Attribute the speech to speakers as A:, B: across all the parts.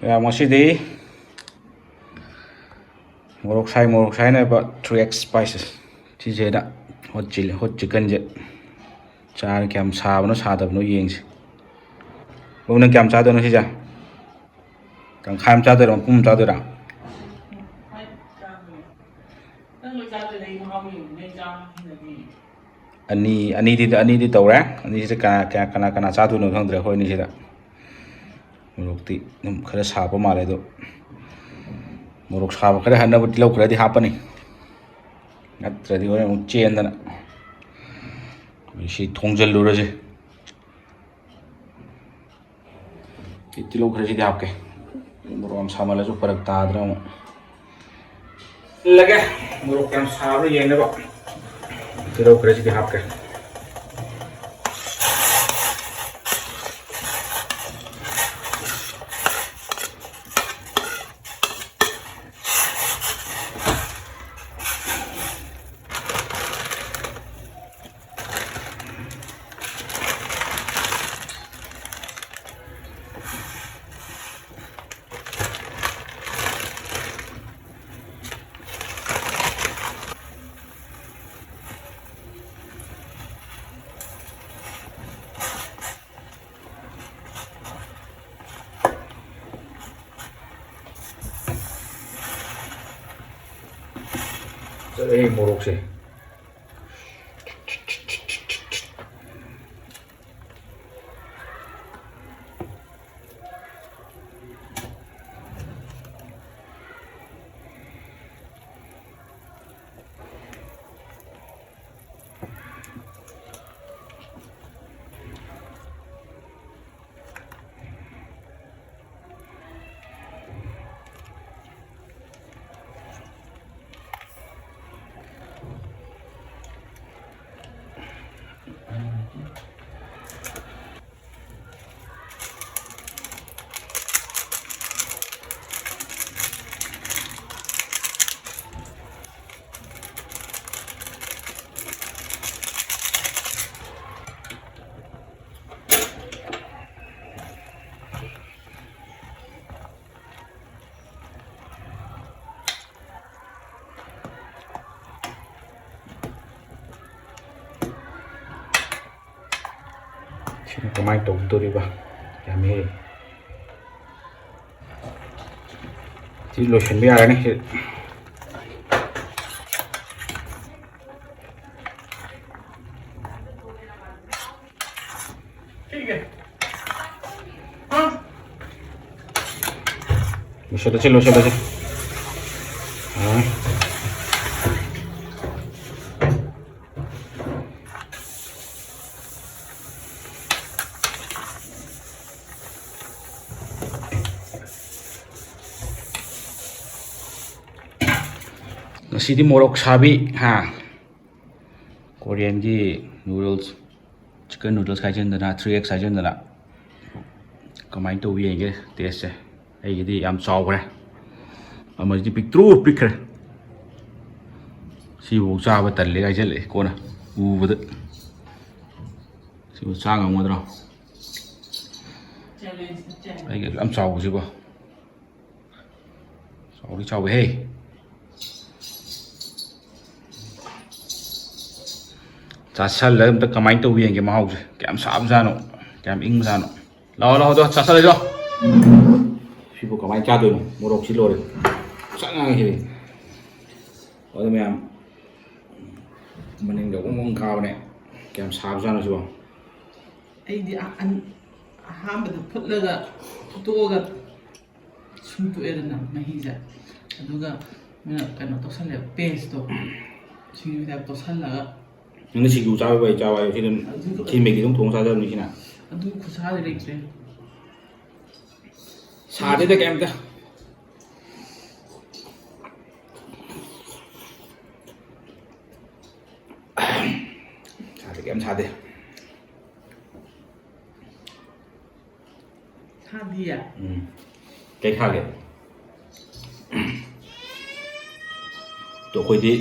A: ꯉꯁꯤꯗꯤ morok sai ꯅꯥꯏꯕ 3x spices ꯁꯤꯁꯦꯗ hot chickenꯁꯦ ꯆꯥꯔ ꯀꯌꯥꯝ ꯁꯥꯕꯅꯣ ꯁꯥꯗꯕꯅꯣ ꯌꯦꯡꯁꯤ. ꯅꯪ ꯀꯌꯥꯝ ꯆꯥꯗꯣꯏꯅꯣ ꯁꯤꯁꯦ? ꯇꯪꯈꯥꯏ ꯑꯃ ꯆꯥꯗꯣꯏꯔꯣ ꯃꯄꯨꯝ ꯑꯃ ꯆꯥꯗꯣꯏꯔꯥ? ꯑꯅꯤꯗꯤ ꯇꯧꯔꯦ. ꯑꯅꯤꯁꯤꯗ ꯀꯅꯥ ꯆꯥꯗꯣꯏꯅꯣ ꯈꯪꯗ꯭ꯔꯦ ꯑꯩꯈꯣꯏ ꯑꯅꯤꯁꯤꯗ. ꯃꯣꯔꯣꯛꯇꯤ ꯑꯗꯨꯝ ꯈꯔ ꯁꯥꯕ ꯃꯥꯜꯂꯦ ꯑꯗꯣ ꯃꯣꯔꯣꯛ ꯁꯥꯕ ꯈꯔ ꯍꯟꯅꯕ ꯇꯤꯜꯍꯧ ꯈꯔꯗꯤ ꯍꯥꯞꯄꯅꯤ. ꯅꯠꯇ꯭ꯔꯗꯤ ꯍꯣꯔꯦꯟ ꯑꯃꯨꯛ ꯆꯦꯟꯗꯅ. ꯁꯤ ꯊꯣꯡꯖꯜꯂꯨꯔꯁꯦ. ꯇꯤꯜꯍꯧ ꯈꯔꯁꯤꯗꯤ ꯍꯥꯞꯀꯦ. ꯃꯣꯔꯣꯛ ꯌꯥꯝ ꯁꯥꯃꯜꯂꯁꯨ ꯐꯔꯛ ꯇꯥꯗ꯭ꯔꯥ ꯑꯃꯨꯛ. ꯂꯒꯦ ꯃꯣꯔꯣꯛ ꯌꯥꯝ ꯁꯥꯕ꯭ꯔꯥ ꯌꯦꯡꯅꯕ ꯇꯤꯜꯍꯧ ꯈꯔꯁꯤꯗꯤ ꯍꯥꯞꯀꯦ. ꯆꯠꯂꯦ ꯃꯣꯔꯣꯛꯁꯦ. ꯁꯤꯅ ꯀꯃꯥꯏꯅ ꯇꯧꯗꯣꯔꯤꯕ? ꯌꯥꯝꯃꯦ. ꯁꯤ ꯂꯣꯏꯁꯤꯟꯕ ꯌꯥꯔꯅꯤ. ꯂꯣꯏꯁꯤꯜꯂꯁꯤ. ꯉꯁꯤꯗꯤ ꯃꯣꯔꯣꯛ ꯁꯥꯕꯤ ꯀꯣꯔꯤꯌꯟꯒꯤ ꯅꯨꯗꯜꯁ ꯆꯤꯛꯀꯟ ꯅꯨꯗꯜꯁ ꯍꯥꯏꯖꯟꯗꯅ 3x ꯍꯥꯏꯖꯟꯗꯅ ꯀꯃꯥꯏꯅ ꯇꯧꯕ ꯌꯦꯡꯒꯦ ꯇꯦꯁꯁꯦ. ꯑꯩꯒꯤꯗꯤ ꯌꯥꯝ ꯆꯥꯎꯈ꯭ꯔꯦ. ꯑꯃꯁꯤꯗꯤ ꯄꯤꯛꯈ꯭ꯔꯦ. ꯁꯤꯐꯥꯎ ꯆꯥꯕ ꯇꯜꯂꯦ ꯍꯥꯏꯖꯜꯂꯛꯑꯦ ꯀꯣꯟꯅ ꯎꯕꯗ. ꯁꯤꯕꯨ ꯆꯥ ꯉꯝꯒꯗ꯭ꯔꯣ? ꯑꯩꯒꯤ ꯌꯥꯝ ꯆꯥꯎꯕꯁꯤꯕꯣ. ꯆꯥꯎꯋꯦꯍꯦ. ꯆꯥꯁꯜꯂꯒ ꯑꯝꯇ ꯀꯃꯥꯏꯅ ꯇꯧꯕ ꯌꯦꯡꯒꯦ ꯃꯍꯥꯎꯁꯦ. ꯀꯌꯥꯝ ꯁꯥꯕꯖꯥꯠꯅꯣ ꯀꯌꯥꯝ ꯏꯪꯕꯖꯥꯠꯅꯣ. ꯂꯥꯛꯑꯣ ꯑꯗꯣ ꯆꯥꯁꯜꯂꯁꯤꯔꯣ. ꯁꯤꯕꯨ ꯀꯃꯥꯏꯅ ꯆꯥꯗꯣꯏꯅꯣ? ꯃꯣꯔꯣꯛꯁꯤ ꯂꯣꯏꯔꯦ. ꯆꯥꯛ ꯉꯥꯡꯉꯤꯁꯤꯗꯤ. ꯑꯗꯨ ꯃꯌꯥꯝ ꯃꯅꯤꯡꯗ ꯎꯪ ꯀꯥꯕꯅꯦ. ꯀꯌꯥꯝ ꯁꯥꯕꯖꯥꯠꯅꯣ ꯁꯤꯕꯣ.
B: ꯑꯩꯗꯤ ꯑꯍꯥꯟꯕꯗ ꯐꯨꯠꯇꯣꯛꯑꯒ ꯁꯨꯝꯇꯣꯛꯑꯦꯗꯅ ꯃꯍꯤꯁꯦ. ꯑꯗꯨꯒ ꯀꯩꯅꯣ ꯇꯧꯁꯜꯂꯦꯕ ꯄꯦꯁꯇꯣ. ꯁꯤꯡꯖꯨ ꯇꯥꯏꯞ ꯇꯧꯁꯜꯂꯒ.
A: ꯅꯪꯅ ꯁꯤꯡꯖꯨ ꯆꯥꯕ ꯆꯥꯎ ꯍꯥꯏꯕ. ꯁꯤ ꯑꯗꯨꯝ ꯊꯤꯃꯦꯒꯤ ꯑꯗꯨꯝ ꯊꯣꯡ ꯆꯥꯖꯕꯅꯤ ꯁꯤꯅ.
B: ꯑꯗꯨ ꯈꯨꯠꯁꯥꯗꯤ ꯂꯩꯇ꯭ꯔꯦ.
A: ꯁꯥꯗꯦꯗ ꯀꯩꯝꯇ. ꯀꯩꯝ ꯁꯥꯗꯦ.
B: ꯁꯥꯗꯤꯌꯦ?
A: ꯀꯩ ꯈꯥꯒꯦ? ꯑꯩꯈꯣꯏꯗꯤ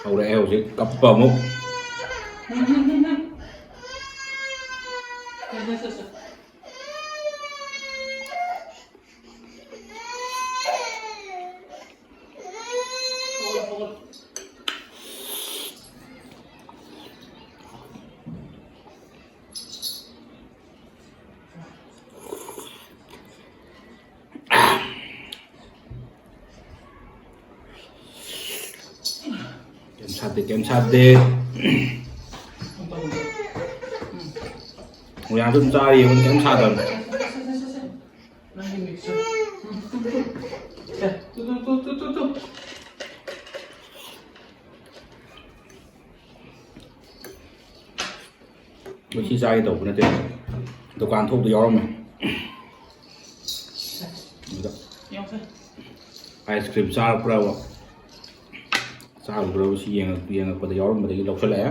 A: ꯍꯧꯔꯛꯑꯦ ꯍꯧꯖꯤꯛ ꯀꯞꯄ ꯑꯃꯨꯛ.
B: ꯍꯧꯒꯠ
A: ꯀꯩꯝ ꯁꯥꯗꯦ ꯃꯌꯥꯝꯁꯨ ꯑꯗꯨꯝ ꯆꯥꯔꯤ ꯌꯦꯡꯉꯣ ꯀꯩꯝ ꯁꯥꯗꯕꯅꯦ
B: ꯅꯪꯒꯤ ꯃꯤꯛꯁꯔ ꯇꯨ
A: ꯃꯣꯏ ꯁꯤ ꯆꯥꯒꯦ ꯇꯧꯕ ꯅꯠꯇꯦ ꯗꯨꯀꯥꯟ ꯊꯣꯛꯇ ꯌꯥꯎꯔꯝꯃꯦ ꯑꯗꯨꯗ ꯑꯥꯏꯁ ꯀ꯭ꯔꯤꯝ ꯆꯥꯔꯛꯄ꯭ꯔꯕ ꯆꯥꯔꯨꯕ꯭ꯔꯕ ꯁꯤ ꯌꯦꯡꯉꯛꯄꯗ ꯌꯥꯎꯔꯝꯕꯗꯒꯤ ꯂꯧꯁꯤꯜꯂꯛꯑꯦ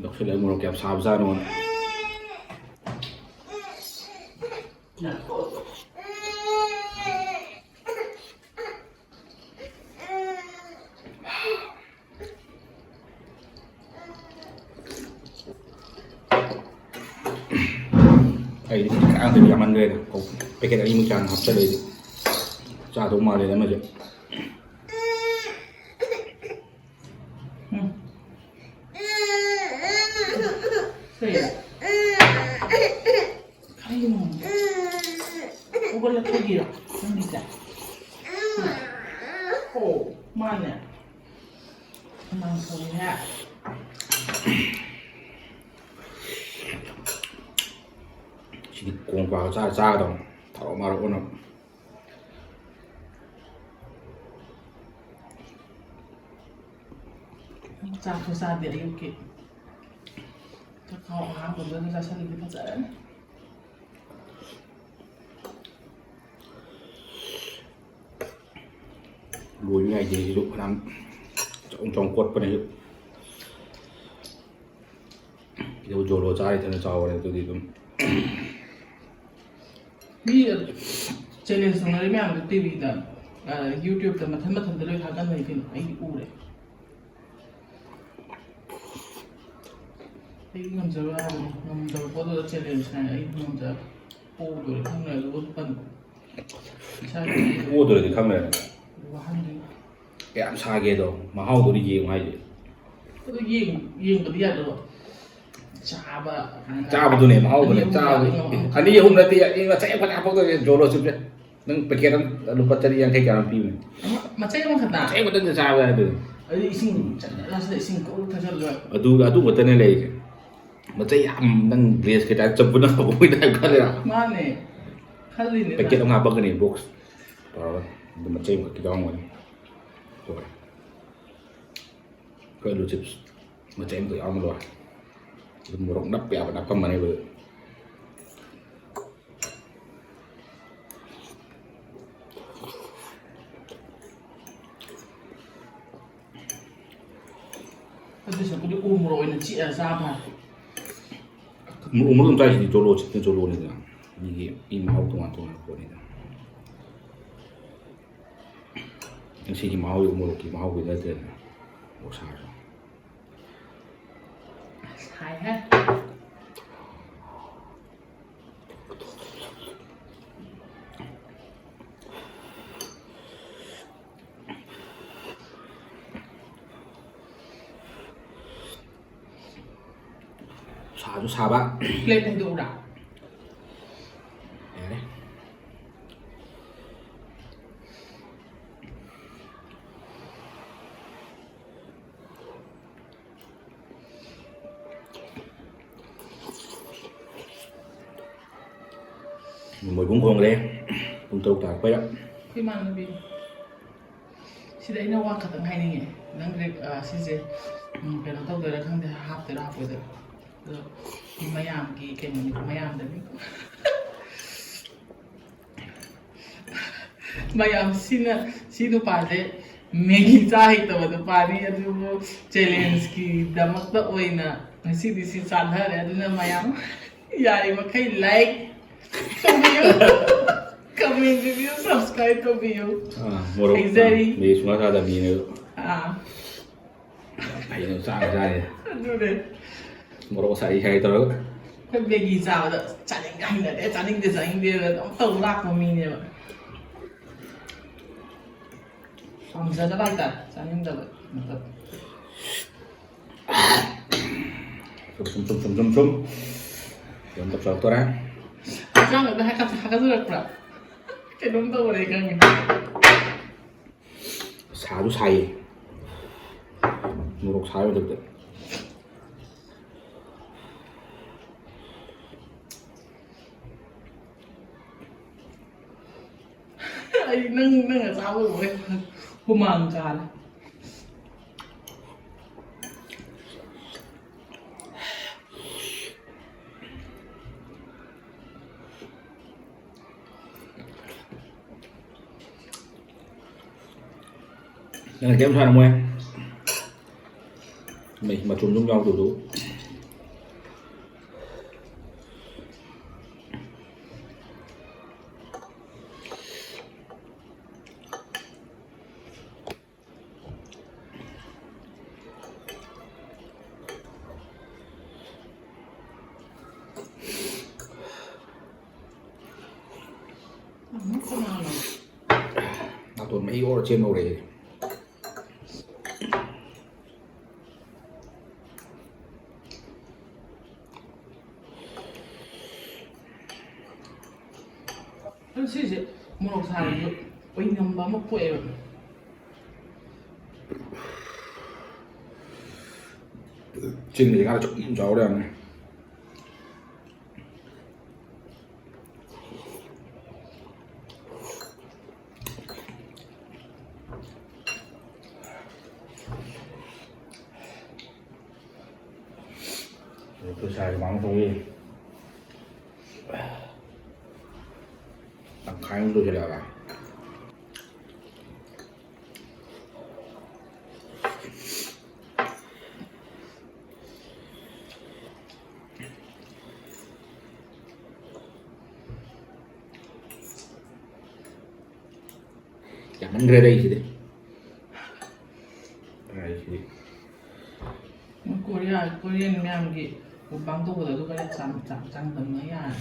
A: ꯂꯧꯁꯤꯜꯂꯛꯑꯦ ꯃꯣꯔꯣꯛ ꯀꯌꯥꯝ ꯁꯥꯕꯖꯥꯠꯅꯣꯅ ꯑꯩꯗꯤ ꯈꯤꯇꯪ ꯌꯥꯝꯃꯟꯈ꯭ꯔꯦꯗ ꯄꯦꯀꯦꯠ ꯑꯅꯤꯃꯨꯛ ꯆꯥꯡ ꯍꯥꯞꯆꯜꯂꯛꯏꯗꯤ ꯆꯥꯗꯧ ꯃꯥꯜꯂꯦꯗ ꯑꯃꯁꯦ
B: ꯍꯧꯒꯠꯂꯛꯄꯒꯤꯔꯣ ꯅꯪꯒꯤꯁꯦ ꯑꯣ ꯃꯥꯅꯦ ꯅꯪ ꯊꯣꯡꯉꯦ
A: ꯁꯤꯗꯤ ꯀꯣꯡ ꯀ꯭ꯋꯥꯒ ꯆꯥꯒꯗꯧꯅꯤ ꯊꯥꯎ ꯃꯥꯔꯛ ꯑꯣꯟꯅ
B: ꯆꯥꯛꯁꯨ ꯆꯥꯗꯦ ꯑꯌꯨꯛꯀꯤ ꯆꯥꯛꯈꯥꯎ ꯑꯍꯥꯟꯕꯗ ꯆꯥꯁꯤꯜꯂꯗꯤ ꯐꯖꯔꯅꯤ
A: ꯂꯣꯏꯕ ꯌꯥꯏꯗꯦꯁꯤꯁꯨ ꯐꯅꯌꯥꯝ ꯆꯥꯎ ꯀꯣꯠꯄꯅꯦ ꯁꯤꯗ ꯖꯣꯂꯣ ꯆꯥꯔꯤꯗꯅ ꯆꯥꯎꯔꯦ ꯑꯗꯨꯗꯤ ꯑꯗꯨꯝ
B: ꯃꯤ ꯆꯦꯂꯦꯟꯖ ꯇꯧꯅꯔꯤ ꯃꯌꯥꯝꯗꯣ ꯇꯤꯚꯤꯗ ꯌꯨꯇ꯭ꯌꯨꯕꯇ ꯃꯊꯟꯗ ꯂꯣꯏ ꯊꯥꯒꯠꯅꯩ ꯀꯩꯅꯣ ꯑꯩꯗꯤ ꯎꯔꯦ ꯑꯩ ꯉꯝꯖꯔꯣꯏ ꯍꯥꯏꯕꯅꯤ ꯉꯝꯗꯕ ꯄꯣꯠꯇꯨꯗ ꯆꯦꯂꯦꯟꯖ ꯍꯥꯏꯅ ꯑꯩ ꯉꯝꯖꯔ ꯄꯣꯗꯣꯔꯦ ꯈꯪꯅ ꯑꯗꯨꯒ ꯄꯟꯕ
A: ꯑꯣꯗ꯭ꯔꯗꯤ ꯈꯪꯗ꯭ꯔꯦꯅ
B: ꯋꯥꯍꯟꯗꯣꯏꯅꯤ
A: ꯀꯌꯥꯝ ꯁꯥꯒꯦꯗꯣ ꯃꯍꯥꯎꯗꯨꯗꯤ ꯌꯦꯡꯉꯨ ꯍꯥꯏꯁꯦ
B: ꯑꯗꯨ ꯌꯦꯡꯕꯗꯤ ꯌꯥꯗꯕ ꯆꯥꯕ
A: ꯆꯥꯕꯗꯨꯅꯦ ꯃꯍꯥꯎꯗꯨꯅꯦ ꯆꯥꯕꯗꯨ ꯑꯅꯤ ꯑꯍꯨꯝ ꯅꯠꯇꯦ ꯃꯆꯩ ꯑꯃ ꯍꯥꯞꯄꯛꯇꯣꯏꯅꯦ ꯖꯣꯂꯣ ꯆꯨꯞꯁꯦ ꯅꯪ ꯄꯦꯀꯦꯠ ꯑꯃ ꯂꯨꯄꯥ 150 ꯀꯌꯥꯅꯣ ꯄꯤꯕꯅꯦ
B: ꯃꯆꯩ ꯑꯃꯈꯛꯇ
A: ꯃꯆꯩ ꯑꯃꯇꯪꯗ ꯆꯥꯕ ꯌꯥꯗꯦ
B: ꯑꯗꯨ ꯏꯁꯤꯡ ꯆꯠꯂꯁꯤꯗ ꯏꯁꯤꯡ ꯀꯧ ꯊꯛꯆꯜꯂꯣꯏ
A: ꯑꯗꯨ ꯈꯛꯇꯅꯦ ꯂꯩꯔꯤꯁꯦ ꯃꯆꯩ ꯌꯥꯝ ꯅꯪ ꯕ꯭ꯔꯦꯁ ꯀꯩ ꯇꯥꯏꯞ ꯆꯞꯄꯅ ꯍꯧꯕꯩ ꯇꯥꯏꯞ ꯈꯜꯂꯦ
B: ꯃꯥꯅꯦ ꯈꯜꯂꯤꯅꯦ
A: ꯄꯦꯀꯦꯠ ꯑꯃ ꯍꯥꯞꯄꯛꯀꯅꯤ ꯕꯣꯛꯁ ꯇꯧꯔꯒ ꯑꯗꯨ ꯃꯆꯩ ꯑꯃꯈꯛꯀꯤ ꯌꯥꯎꯔꯝꯒꯅꯤ ꯍꯣꯏ ꯑꯩꯈꯣꯏ ꯑꯂꯨ ꯆꯤꯞꯁ ꯃꯆꯩ ꯑꯃꯈꯛ ꯌꯥꯎꯔꯝꯃ ꯂꯣꯏꯔꯦ ꯑꯗꯨꯝ ꯃꯣꯔꯣꯛ ꯅꯞꯄ ꯌꯥꯕ ꯅꯞꯄꯝꯃꯅꯦꯕ
B: ꯑꯗꯨꯁꯨꯕꯨꯗꯤ ꯎ ꯃꯣꯔꯣꯛ ꯑꯣꯏꯅ ꯆꯤꯛꯑ ꯆꯥꯕ
A: ꯃꯣꯔꯣꯛ ꯆꯥꯏꯁꯤꯗꯤ ꯖꯣꯂꯣ ꯆꯤꯞꯅ ꯖꯣꯂꯣꯅꯤꯗꯅ ꯃꯤꯒꯤ ꯃꯤ ꯃꯍꯥꯎ ꯇꯣꯉꯥꯟ ꯇꯣꯉꯥꯟꯕ ꯄꯣꯠꯅꯤꯗ ꯁꯤꯒꯤ ꯃꯍꯥꯎ ꯃꯣꯔꯣꯛꯀꯤ ꯃꯍꯥꯎꯒꯤ ꯅꯠꯇꯦꯗꯅ ꯃꯣꯔꯣꯛ
B: ꯁꯥꯏꯍꯦ
A: ꯁꯥꯁꯨ ꯁꯥꯕ
B: ꯄ꯭ꯂꯦꯠ ꯍꯩꯗꯣꯛꯎꯔꯥ
A: ꯌꯥꯔꯦ ꯃꯣꯏꯕꯨꯡ ꯈꯣꯡꯈ꯭ꯔꯦ ꯄꯨꯡ 6 ꯇꯥꯔꯛꯄꯩꯔ
B: ꯑꯩꯈꯣꯏ ꯏꯃꯥꯟꯅꯕꯤ ꯁꯤꯗ ꯑꯩꯅ ꯋꯥ ꯈꯛꯇꯪ ꯍꯥꯏꯅꯤꯡꯉꯦ ꯅꯪ ꯁꯤꯁꯦ ꯀꯩꯅꯣ ꯇꯧꯗꯣꯏꯔꯥ ꯈꯪꯗꯦ ꯍꯥꯞꯇꯣꯏꯔꯥ ꯍꯥꯞꯄꯣꯏꯗꯣꯏꯔꯥ ꯑꯗꯣ ꯃꯌꯥꯝꯒꯤ ꯀꯩꯅꯣꯅꯤꯀꯣ ꯃꯌꯥꯝꯗꯅꯤꯀꯣ ꯃꯌꯥꯝ ꯁꯤ ꯅꯨꯄꯥꯁꯦ ꯃꯦꯒꯤ ꯆꯥ ꯍꯩꯇꯕ ꯅꯨꯄꯥꯅꯤ ꯑꯗꯨꯕꯨ ꯆꯦꯂꯦꯟꯖꯀꯤꯗꯃꯛꯇ ꯑꯣꯏꯅ ꯉꯁꯤꯗꯤ ꯁꯤ ꯆꯥꯊꯔꯦ ꯑꯗꯨꯅ ꯃꯌꯥꯝ ꯌꯥꯔꯤꯃꯈꯩ ꯂꯥꯏꯛ ꯇꯧꯕꯤꯌꯨ ꯀꯃꯦꯟ ꯔꯤꯚꯤꯌꯨ ꯁꯕꯁꯀ꯭राꯏꯕ ꯇꯧꯕꯤꯌꯨ ꯍꯩꯖꯔꯤ
A: ꯃꯤ ꯁꯨꯡꯆꯥ ꯆꯥꯗꯕ ꯃꯤꯅꯦꯕ
B: ꯑꯥ
A: ꯑꯩꯅ ꯆꯥꯔꯦ
B: ꯑꯗꯨꯅꯦ
A: ꯃꯣꯔꯣꯛ ꯁꯥꯏ ꯇꯧꯔꯒ
B: ꯑꯩꯈꯣꯏ ꯃꯦꯒꯤ ꯆꯥꯕꯗ ꯆꯥꯅꯤꯡꯗꯦ ꯍꯩꯅꯗꯦ ꯆꯥꯅꯤꯡꯗꯦ ꯑꯗꯨꯝ ꯇꯧ ꯂꯥꯛꯄ ꯃꯤꯅꯦꯕ ꯄꯥꯝꯖꯗꯕ ꯍꯥꯏꯇꯥꯔꯦ ꯆꯥꯅꯤꯡꯗꯕ ꯅꯠꯇꯕ
A: Yang dokter ya.
B: ꯍꯛꯆꯥꯡ ꯑꯗ ꯍꯥꯀꯠꯆꯔꯛꯄ꯭ꯔꯥ ꯀꯩꯅꯣꯝ ꯇꯧꯔꯦ ꯈꯪꯉꯦ
A: 사도 사이. 누룩 사요 그때.
B: ꯑꯩ ꯅꯪꯅ ꯆꯥꯕ ꯂꯣꯏ ꯍꯨꯃꯥꯡ ꯀꯥꯔꯦ
A: Nên là kéo sao không em? Mình mà trùng giống nhau đủ đủ.
B: không ngon mà
A: Nào tuần mấy ô ở trên màu này.
B: 시제 모노 사는 거 왜냐면 밥 먹고 해요
A: Chinh thì ra trộn cháu đây này. Tôi xài cái mắm không đi. Làm khai tôi cho đẹp à. Jangan gerai sih deh. Gerai sih.
B: Korean nga gì một băng tu rồi tôi có chẳng tầm mấy à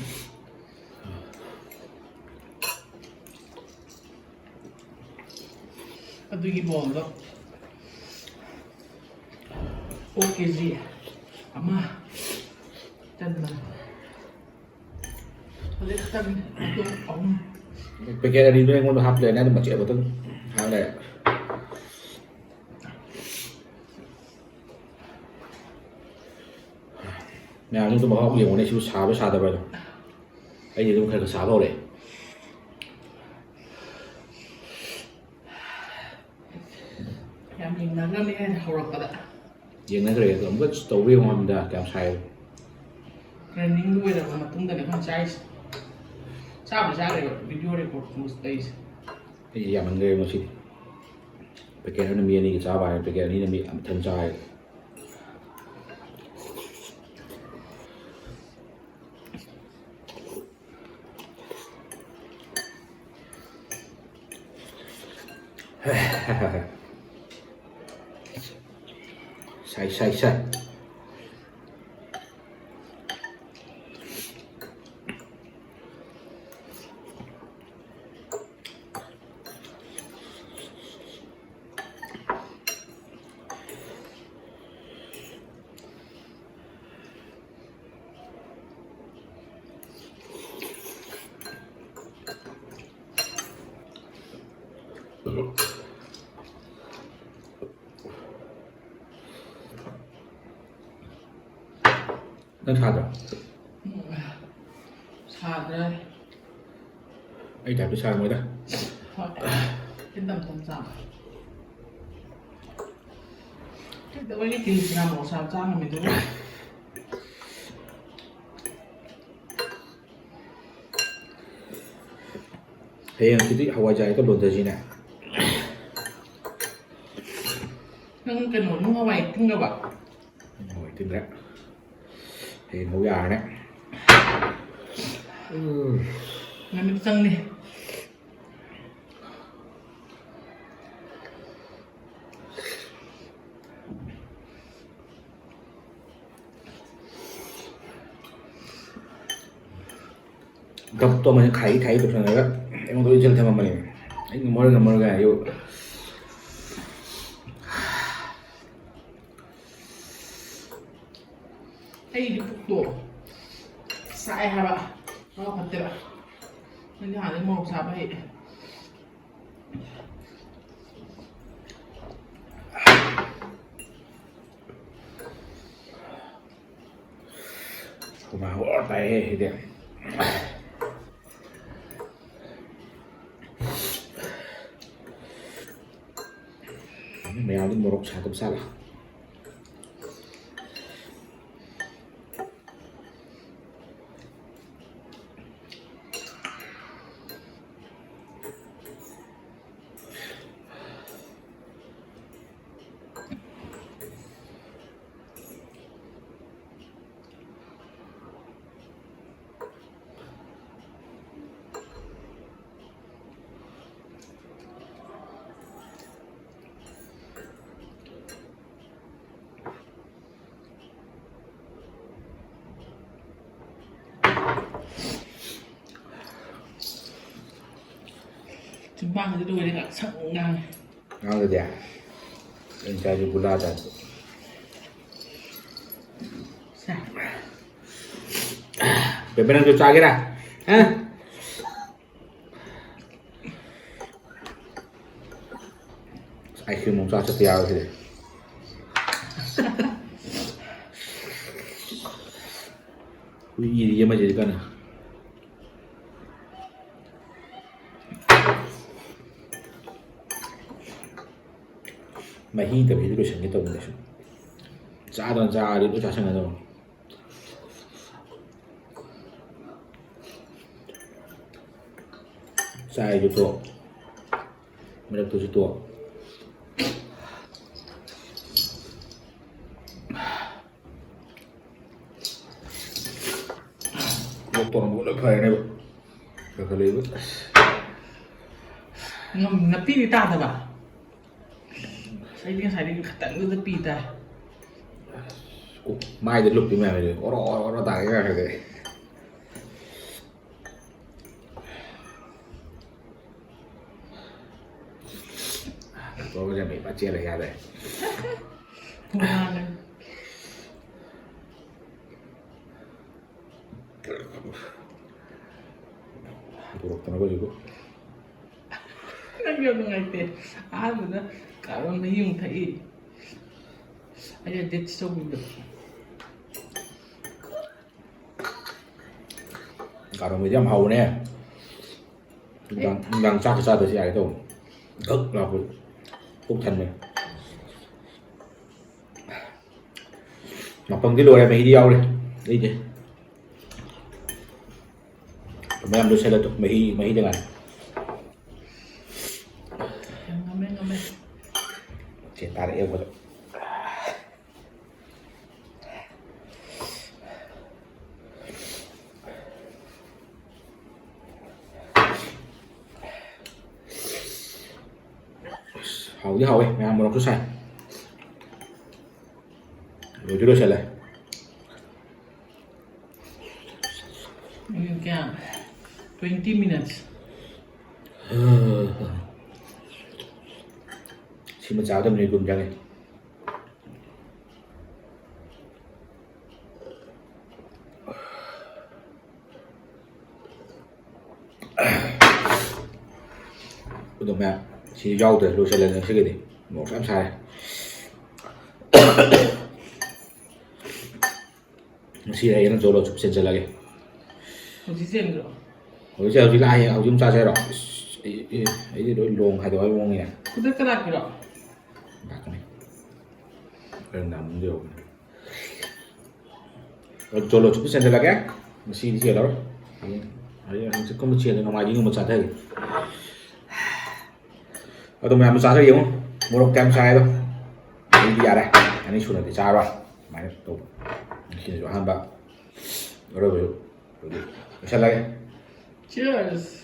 B: 어떻게 먹어? 5kg 아마 짠나 어디 갔다 또
A: Pakai dari dulu yang mau hap dari nanti macam apa tuh? Hal deh. Nào nhưng tôi bảo học nhiều này chú xá với xá tập rồi. Anh gì tôi phải xá vào đấy.
B: Em nhìn nó đi hầu rập cả.
A: Nhưng nó cái cũng có story ngon đã kéo xài.
B: Trending đuôi là mà tung tới con trai. Sao mà ra được video record một space.
A: Cái gì mà người mà xí. Pakai nó miên đi cái xá bài, pakai này nó miên thân trai. Sai. Nó sạt rồi.
B: Sạt rồi.
A: Anh đẹp cái sạt mới đây.
B: Cái tầm sạt. Cái gì làm một sạt trang mà mình thấy.
A: Hèn cái hawajai có đồn gì nè.
B: Nâng cái nồi nước ngoài tinh đâu ạ?
A: Rồi tinh đấy. Hèn hấu gà đấy.
B: Ngày mình dâng đi.
A: Gặp tôi mà thấy được rồi đó. Em tôi chơi thêm mà mình. Anh mới gà yêu.
B: ꯑꯩꯒꯤ ꯄꯨꯛꯇꯣ ꯁꯥꯏ ꯍꯥꯏꯕ ꯈꯔ ꯐꯠꯇꯦꯕ ꯅꯪꯗꯤ ꯍꯥꯟꯅꯗꯩ ꯃꯣꯔꯣꯛ ꯁꯥꯕ ꯍꯩ
A: Mà hổ tay thì đẹp. Mèo đi một xả tôm salad.
B: Timbang itu dia nggak sengang.
A: Ngon rồi à? Anh trai đi bula thật.
B: Sao?
A: Để bên anh cho cái này, ha? Ai khi muốn cho tiêu thì cái gì mà gì cần à? Mày hi tập thì tôi cái tông này giá đoàn ra đi tôi trả sang là đâu sai cho tôi mình được tôi cho tôi một tuần một lớp này rồi cái lấy
B: Ngầm nắp đi ta thôi bà. Saya ni kata lu tepi dah.
A: Mai đến lúc thì mẹ rồi, nó tải ra rồi. Có cái gì bắt chia ra đây. Buruk kenapa juga?
B: Nak dia mengaitkan, benar. Kalau na yung thai, aja det so good.
A: Cả đồng với dăm hầu nè, đang chắc sao được gì đâu, ức là cái cúc thần này, mà phần cái lùi này mày đi đâu đi chứ, mấy em đưa xe lên tụi mày đi này. Chị ta đã yêu rồi. Hầu với hầu ấy, mày ăn một chút xay. Rồi chú đôi xay lại.
B: Mungkin 20 minutes.
A: Xin một cháo cho mình cùng cho này. Bây giờ mẹ chỉ rau từ lùi xe lên cái gì một em xài. Xí này nó rồi chụp sen sen lại.
B: Không chỉ xem được.
A: Hồi giờ chỉ lại ông chúng ta sẽ rồi. Ấy đối luồng hai đôi luồng này.
B: Cứ tất cả là cái đó.
A: Bạc này cần nằm nhiều rồi cho lột chút sen là cái xì đi chia đó đấy sẽ không được chia được ngoài những một sản thôi ở tụi mày làm sao thấy không một đồng kem sai thôi đi ra đây anh ấy xuống là để sai rồi mày tụi khi nào ăn bạc rồi đi xem lại
B: Cheers.